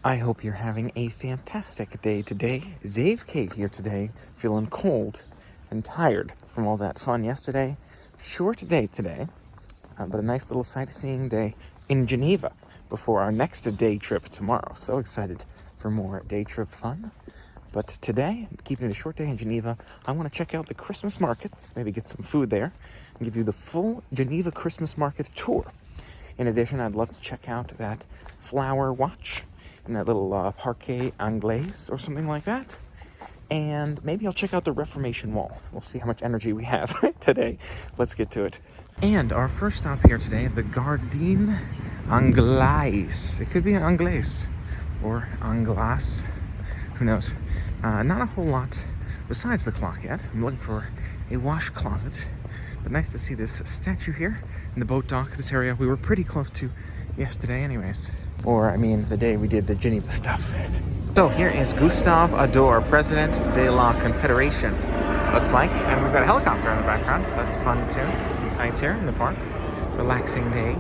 I hope you're having a fantastic day today. Dave K here today, feeling cold and tired from all that fun yesterday. Short day today, but a nice little sightseeing day in Geneva before our next day trip tomorrow. So excited for more day trip fun. But today, keeping it a short day in Geneva, I want to check out the Christmas markets, maybe get some food there, and give you the full Geneva Christmas market tour. In addition, I'd love to check out that flower watch and that little parquet anglaise or something like that. And maybe I'll check out the Reformation wall. We'll see how much energy we have today. Let's get to it. And our first stop here today, the Gardine Anglaise. It could be anglaise or anglaise. Who knows? Not a whole lot besides the clock yet. I'm looking for a wash closet. But nice to see this statue here in the boat dock, this area we were pretty close to yesterday anyways. Or, I mean, the day we did the Geneva stuff. So here is Gustave Ador, President de la Confederation, looks like. And we've got a helicopter in the background. That's fun too. Some sights here in the park. Relaxing day.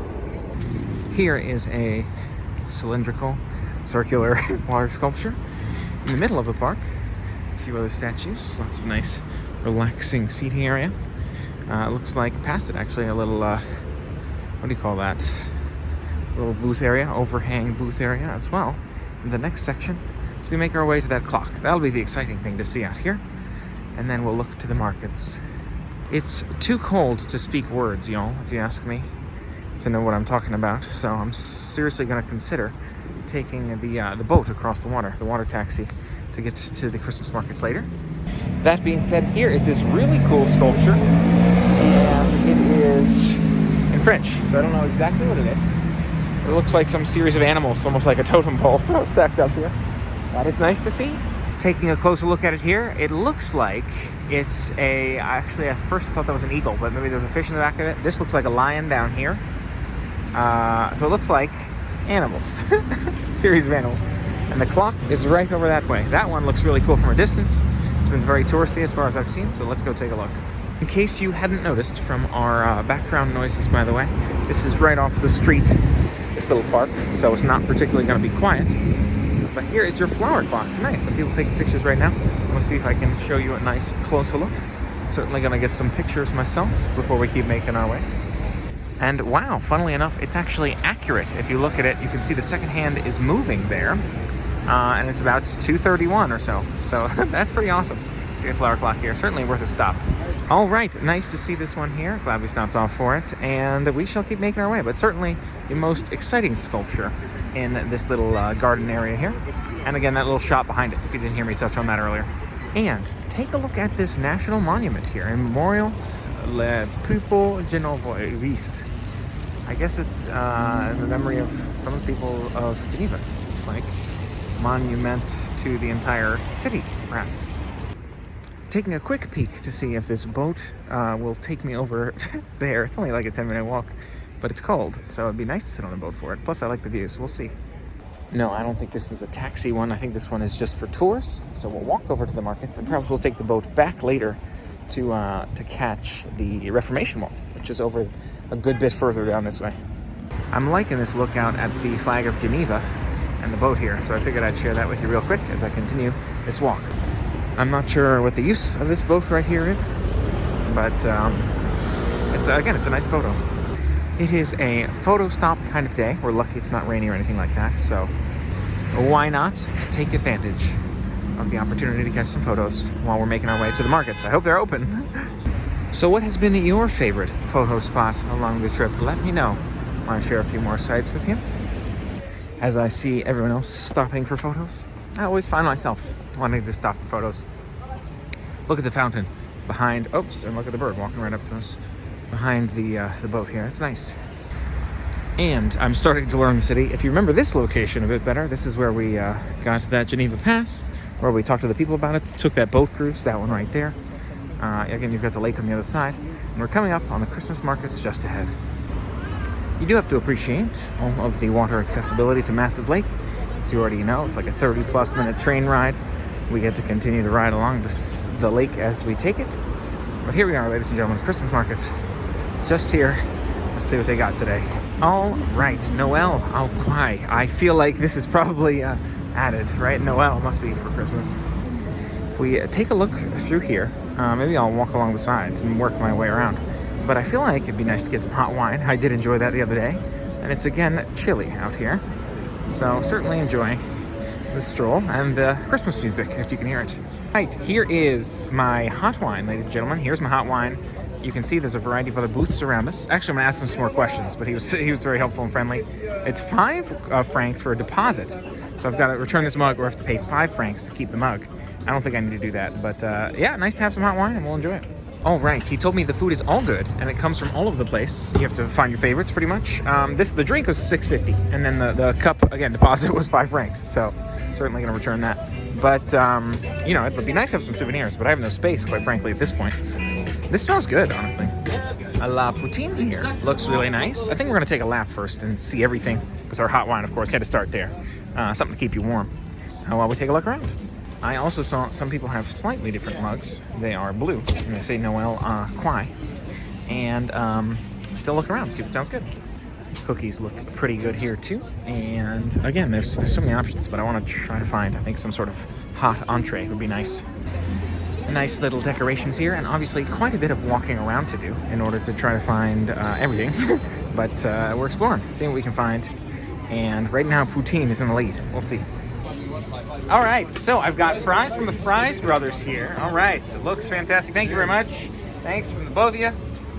Here is a cylindrical, circular water sculpture in the middle of the park. A few other statues. Lots of nice, relaxing seating area. Looks like past it actually a little, what do you call that? Little booth area, overhang booth area as well in the next section. So we make our way to that clock. That'll be the exciting thing to see out here. And then we'll look to the markets. It's too cold to speak words, y'all, if you ask me, to know what I'm talking about. So I'm seriously going to consider taking the boat across the water taxi, to get to the Christmas markets later. That being said, here is this really cool sculpture, and it is in French, so I don't know exactly what it is. It looks like some series of animals, almost like a totem pole stacked up here. That is nice to see. Taking a closer look at it here, it looks like it's actually at first I thought that was an eagle, but maybe there's a fish in the back of it. This looks like a lion down here. So it looks like animals, series of animals. And the clock is right over that way. That one looks really cool from a distance. It's been very touristy as far as I've seen, so let's go take a look. In case you hadn't noticed from our background noises, by the way, this is right off the street, this little park, so it's not particularly going to be quiet. But here is your flower clock. Nice. Some people taking pictures right now. We'll see if I can show you a nice closer look. Certainly going to get some pictures myself before we keep making our way. And wow, funnily enough, it's actually accurate. If you look at it, you can see the second hand is moving there. And it's about 2:31 or so. So that's pretty awesome. See a flower clock here. Certainly worth a stop. All right, nice to see this one here. Glad we stopped off for it. And we shall keep making our way. But certainly the most exciting sculpture in this little garden area here. And again, that little shop behind it, if you didn't hear me touch on that earlier. And take a look at this national monument here. Memorial Le Peuple Genevois. I guess it's in the memory of some of the people of Geneva. It's like monument to the entire city, perhaps. Taking a quick peek to see if this boat will take me over there. It's only like a 10-minute walk, but it's cold, so it'd be nice to sit on a boat for it. Plus, I like the views. We'll see. No, I don't think this is a taxi one. I think this one is just for tours. So we'll walk over to the markets, and perhaps we'll take the boat back later to catch the Reformation wall, which is over a good bit further down this way. I'm liking this lookout at the flag of Geneva and the boat here, so I figured I'd share that with you real quick as I continue this walk. I'm not sure what the use of this boat right here is, but it's a nice photo. It is a photo stop kind of day. We're lucky it's not rainy or anything like that, so why not take advantage of the opportunity to catch some photos while we're making our way to the markets. I hope they're open. So what has been your favorite photo spot along the trip? Let me know. I want to share a few more sites with you. As I see everyone else stopping for photos, I always find myself wanting to stop for photos. Look at the fountain behind, and look at the bird walking right up to us behind the boat here. It's nice. And I'm starting to learn the city. If you remember this location a bit better, this is where we got that Geneva Pass, where we talked to the people about it, took that boat cruise, that one right there. Again, you've got the lake on the other side, and we're coming up on the Christmas markets just ahead. You do have to appreciate all of the water accessibility. It's a massive lake. As you already know, it's like a 30-plus minute train ride. We get to continue to ride along the lake as we take it. But here we are, ladies and gentlemen, Christmas markets just here. Let's see what they got today. All right, Noel au Kwai. I feel like this is probably added, right? Noel must be for Christmas. If we take a look through here, maybe I'll walk along the sides and work my way around. But I feel like it'd be nice to get some hot wine. I did enjoy that the other day. And it's again chilly out here. So certainly enjoying the stroll and the Christmas music, if you can hear it. Right, here is my hot wine, ladies and gentlemen. Here's my hot wine. You can see there's a variety of other booths around us. Actually, I'm gonna ask him some more questions, but he was very helpful and friendly. It's 5 francs for a deposit. So I've got to return this mug or I have to pay 5 francs to keep the mug. I don't think I need to do that, but yeah, nice to have some hot wine and we'll enjoy it. All right, he told me the food is all good and it comes from all over the place. You have to find your favorites pretty much. The drink was $6.50 and then the cup, again, deposit was 5 francs. So certainly gonna return that. But, you know, it'd be nice to have some souvenirs, but I have no space, quite frankly, at this point. This smells good, honestly. A la poutine here. Looks really nice. I think we're gonna take a lap first and see everything with our hot wine, of course. Had to start there. Something to keep you warm while we take a look around. I also saw some people have slightly different mugs. They are blue, and they say Noel Kwai. And still look around, see if it sounds good. Cookies look pretty good here too. And again, there's so many options, but I want to try to find, I think, some sort of hot entree would be nice. Nice little decorations here, and obviously quite a bit of walking around to do in order to try to find everything. But we're exploring, seeing what we can find. And right now, poutine is in the lead. We'll see. All right, so I've got fries from the Fries Brothers here. All right, it looks fantastic. Thank you very much. Thanks from the both of you.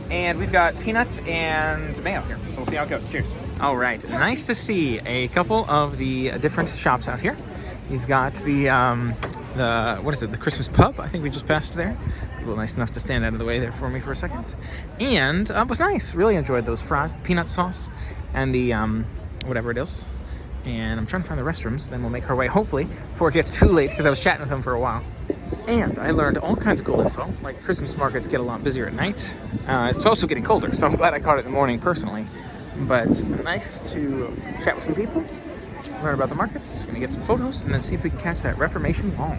And we've got peanuts and mayo here, so we'll see how it goes. Cheers. All right, nice to see a couple of the different shops out here. You've got the what is it, the Christmas pub? I think we just passed there. People nice enough to stand out of the way there for me for a second. And it was nice. Really enjoyed those fries, the peanut sauce, and the whatever it is. And I'm trying to find the restrooms. Then we'll make our way, hopefully, before it gets too late, because I was chatting with them for a while. And I learned all kinds of cool info, like Christmas markets get a lot busier at night. It's also getting colder, so I'm glad I caught it in the morning personally. But nice to chat with some people, learn about the markets, gonna get some photos, and then see if we can catch that Reformation wall.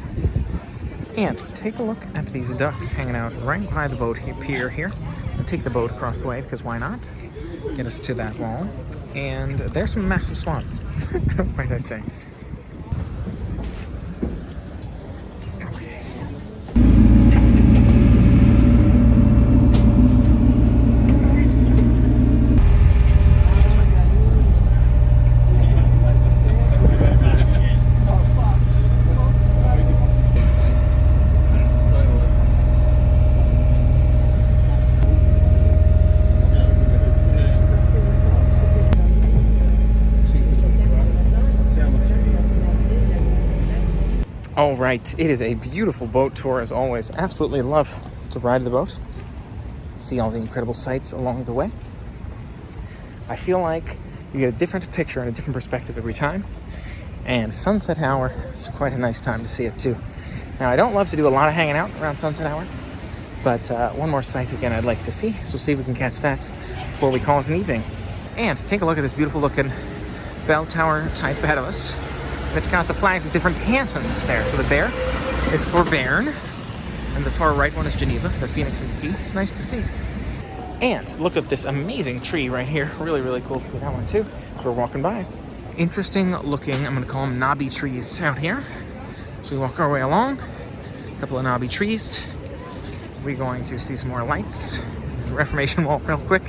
And take a look at these ducks hanging out right by the boat pier here. I'll take the boat across the way, because why not? Get us to that wall. And there's some massive swans, might I say. All right, it is a beautiful boat tour as always. Absolutely love to ride the boat, see all the incredible sights along the way. I feel like you get a different picture and a different perspective every time. And sunset hour is quite a nice time to see it too. Now, I don't love to do a lot of hanging out around sunset hour, but one more sight again I'd like to see. So we'll see if we can catch that before we call it an evening. And take a look at this beautiful looking bell tower type ahead of us. It's got the flags of different cantons there. So the bear is for Bern, and the far right one is Geneva, the Phoenix and the Key. It's nice to see. And look at this amazing tree right here. Really, really cool to see that one too. We're walking by. Interesting looking, I'm gonna call them knobby trees out here. So we walk our way along, a couple of knobby trees. We're going to see some more lights. Reformation wall real quick.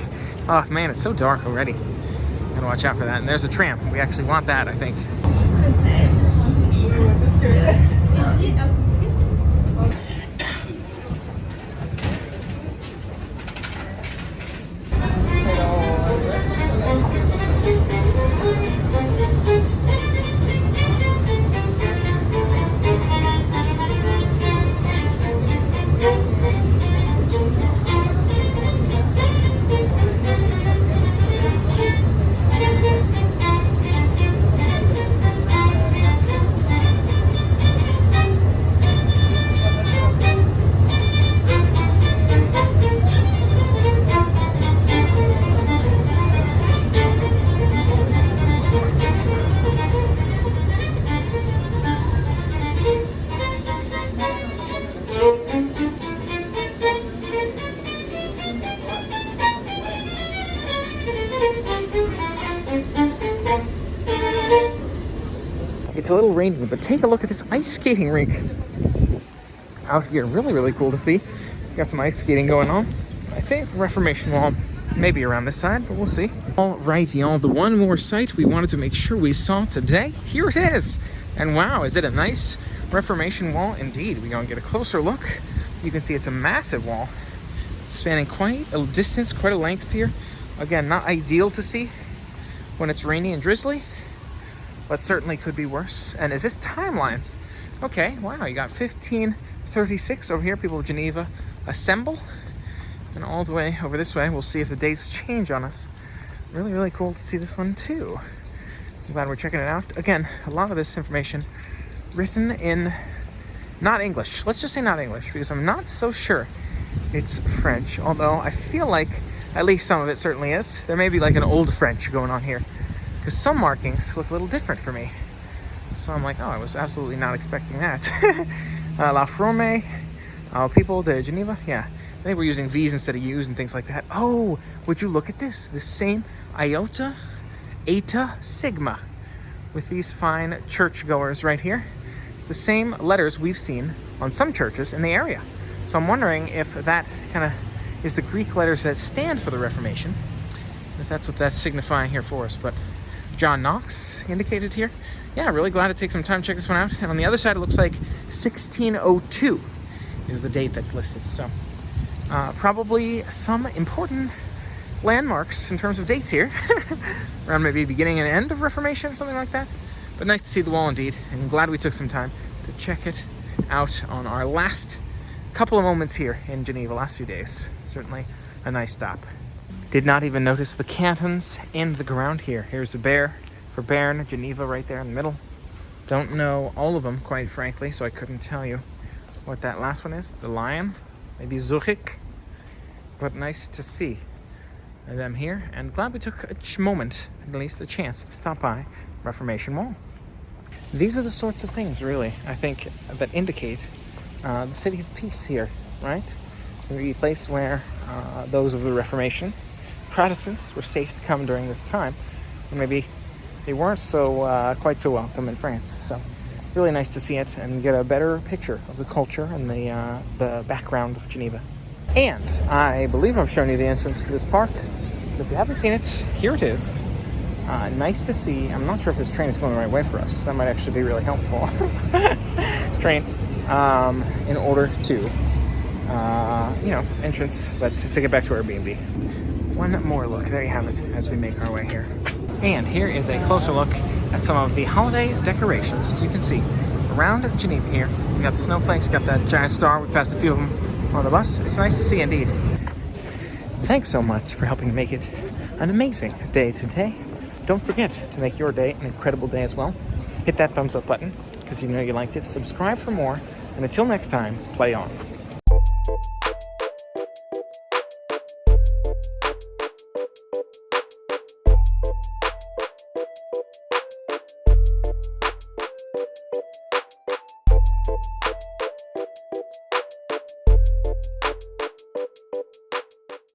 Oh man, it's so dark already. Gotta watch out for that. And there's a tram. We actually want that, I think. It's a little rainy, but take a look at this ice skating rink out here. Really, really cool to see. Got some ice skating going on. I think Reformation wall, maybe around this side, but we'll see. All right, y'all, the one more site we wanted to make sure we saw today, here it is. And wow, is it a nice Reformation wall? Indeed, we're gonna get a closer look. You can see it's a massive wall, spanning quite a distance, quite a length here. Again, not ideal to see when it's rainy and drizzly, but certainly could be worse. And is this timelines? Okay, wow, you got 1536 over here, people of Geneva assemble. And all the way over this way, we'll see if the dates change on us. Really, really cool to see this one too. I'm glad we're checking it out. Again, a lot of this information written in not English. Let's just say not English, because I'm not so sure it's French, although I feel like at least some of it certainly is. There may be like an old French going on here, because some markings look a little different for me. So I'm like, oh, I was absolutely not expecting that. La Reformation, people de Geneva, yeah. I think we're using V's instead of U's and things like that. Oh, would you look at this? The same iota, eta, sigma, with these fine churchgoers right here. It's the same letters we've seen on some churches in the area. So I'm wondering if that kind of is the Greek letters that stand for the Reformation, if that's what that's signifying here for us. But John Knox indicated here. Yeah, really glad to take some time to check this one out. And on the other side, it looks like 1602 is the date that's listed. So probably some important landmarks in terms of dates here. Around maybe beginning and end of Reformation or something like that. But nice to see the wall indeed. And I'm glad we took some time to check it out on our last couple of moments here in Geneva, last few days. Certainly a nice stop. Did not even notice the cantons and the ground here. Here's a bear for Bern, Geneva right there in the middle. Don't know all of them, quite frankly, so I couldn't tell you what that last one is. The lion, maybe Zurich, but nice to see them here. And glad we took a moment, at least a chance, to stop by Reformation Wall. These are the sorts of things, really, I think, that indicate the city of peace here, right? The place where those of the Reformation, Protestants, were safe to come during this time, and maybe they weren't so quite so welcome in France. So really nice to see it and get a better picture of the culture and the background of Geneva. And I believe I've shown you the entrance to this park, but if you haven't seen it, here it is. Nice to see. I'm not sure if this train is going the right way for us. That might actually be really helpful. Train, in order to entrance, but to get back to our Airbnb. One more look, there you have it, as we make our way here. And here is a closer look at some of the holiday decorations. As you can see, around Geneva here, we got the snowflakes, got that giant star, we passed a few of them on the bus. It's nice to see indeed. Thanks so much for helping make it an amazing day today. Don't forget to make your day an incredible day as well. Hit that thumbs up button, because you know you liked it. Subscribe for more, and until next time, play on.